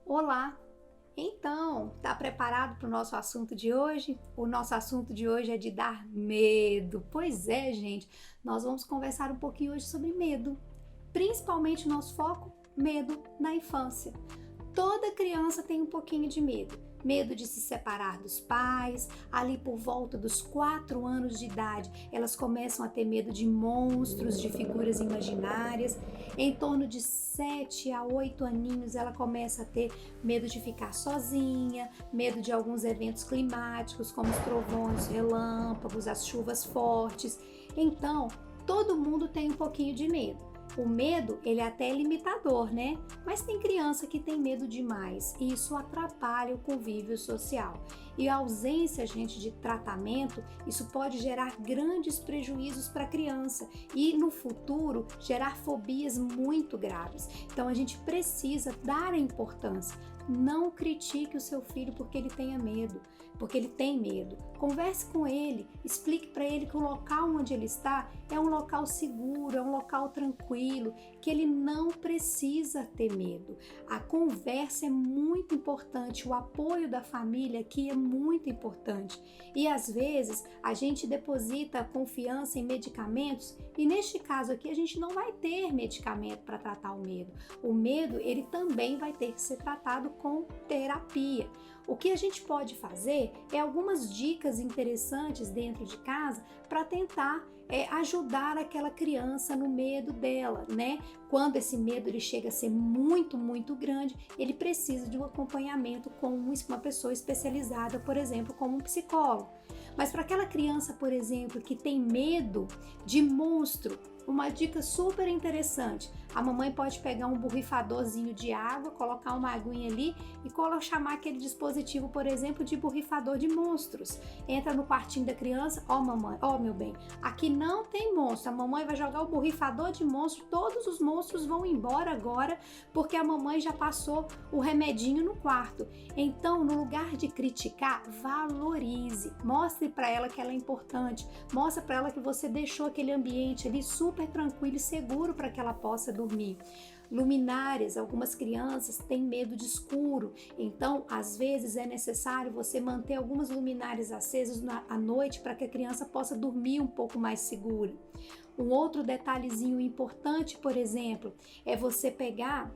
Olá! Então, tá preparado para o nosso assunto de hoje? O nosso assunto de hoje é de dar medo. Pois é, gente, nós vamos conversar um pouquinho hoje sobre medo. Principalmente o nosso foco, medo na infância. Toda criança tem um pouquinho de medo. Medo de se separar dos pais, ali por volta dos 4 anos de idade, elas começam a ter medo de monstros, de figuras imaginárias. Em torno de 7 a 8 aninhos, ela começa a ter medo de ficar sozinha, medo de alguns eventos climáticos, como os trovões, relâmpagos, as chuvas fortes. Então, todo mundo tem um pouquinho de medo. O medo, ele é até limitador, né? Mas tem criança que tem medo demais e isso atrapalha o convívio social. E a ausência, gente, de tratamento, isso pode gerar grandes prejuízos para a criança e no futuro gerar fobias muito graves. Então a gente precisa dar a importância. Não critique o seu filho porque ele tenha medo, porque ele tem medo. Converse com ele, explique para ele que o local onde ele está é um local seguro, é um local tranquilo, que ele não precisa ter medo. A conversa é muito importante, o apoio da família aqui é muito importante. E às vezes a gente deposita confiança em medicamentos e neste caso aqui a gente não vai ter medicamento para tratar o medo. O medo, ele também vai ter que ser tratado com terapia. O que a gente pode fazer é algumas dicas interessantes dentro de casa para tentar ajudar aquela criança no medo dela, né? Quando esse medo ele chega a ser muito grande, ele precisa de um acompanhamento com uma pessoa especializada, por exemplo, como um psicólogo. Mas para aquela criança, por exemplo, que tem medo de monstro, uma dica super interessante, a mamãe pode pegar um borrifadorzinho de água, colocar uma aguinha ali e chamar aquele dispositivo, por exemplo, de borrifador de monstros. Entra no quartinho da criança, ó mamãe, ó meu bem, aqui não tem monstro, a mamãe vai jogar o borrifador de monstro, todos os monstros vão embora agora, porque a mamãe já passou o remedinho no quarto. Então, no lugar de criticar, valorize, mostre para ela que ela é importante, mostre para ela que você deixou aquele ambiente ali super tranquilo e seguro para que ela possa dormir. Luminárias, algumas crianças têm medo de escuro, então às vezes é necessário você manter algumas luminárias acesas à noite para que a criança possa dormir um pouco mais segura. Um outro detalhezinho importante, por exemplo, é você pegar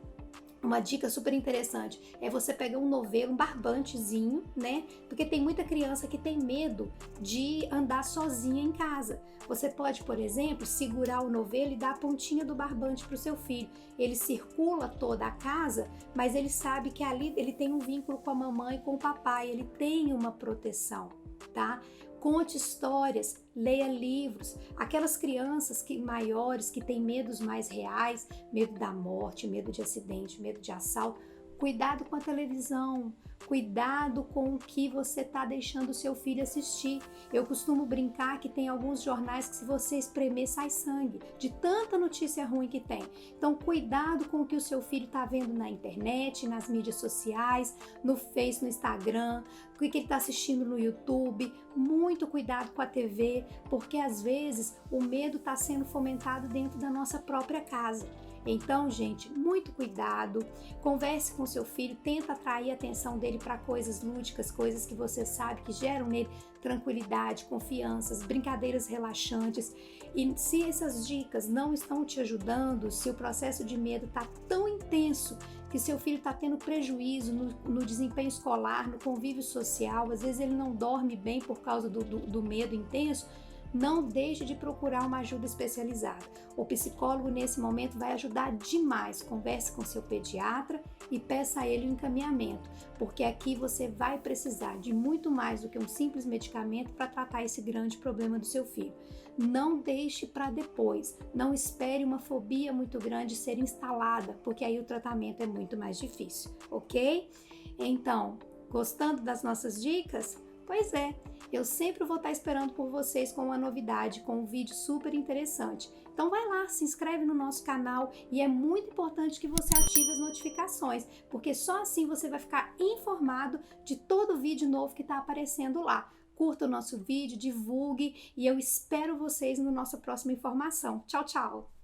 uma dica super interessante, é você pegar um novelo, um barbantezinho, né? Porque tem muita criança que tem medo de andar sozinha em casa. Você pode, por exemplo, segurar o novelo e dar a pontinha do barbante para o seu filho. Ele circula toda a casa, mas ele sabe que ali ele tem um vínculo com a mamãe e com o papai, ele tem uma proteção, tá? Conte histórias, leia livros. Aquelas crianças maiores que têm medos mais reais, medo da morte, medo de acidente, medo de assalto, cuidado com a televisão, cuidado com o que você está deixando o seu filho assistir. Eu costumo brincar que tem alguns jornais que se você espremer sai sangue, de tanta notícia ruim que tem. Então cuidado com o que o seu filho está vendo na internet, nas mídias sociais, no Face, no Instagram, o que ele está assistindo no YouTube. Muito cuidado com a TV, porque às vezes o medo está sendo fomentado dentro da nossa própria casa. Então, gente, muito cuidado, converse com seu filho, tenta atrair a atenção dele para coisas lúdicas, coisas que você sabe que geram nele tranquilidade, confianças, brincadeiras relaxantes. E se essas dicas não estão te ajudando, se o processo de medo está tão intenso que seu filho está tendo prejuízo no desempenho escolar, no convívio social, às vezes ele não dorme bem por causa do medo intenso, não deixe de procurar uma ajuda especializada. O psicólogo nesse momento vai ajudar demais. Converse com seu pediatra e peça a ele um encaminhamento, porque aqui você vai precisar de muito mais do que um simples medicamento para tratar esse grande problema do seu filho. Não deixe para depois, não espere uma fobia muito grande ser instalada, porque aí o tratamento é muito mais difícil, ok? Então, gostando das nossas dicas? Pois é, eu sempre vou estar esperando por vocês com uma novidade, com um vídeo super interessante. Então vai lá, se inscreve no nosso canal e é muito importante que você ative as notificações, porque só assim você vai ficar informado de todo vídeo novo que está aparecendo lá. Curta o nosso vídeo, divulgue e eu espero vocês na nossa próxima informação. Tchau, tchau!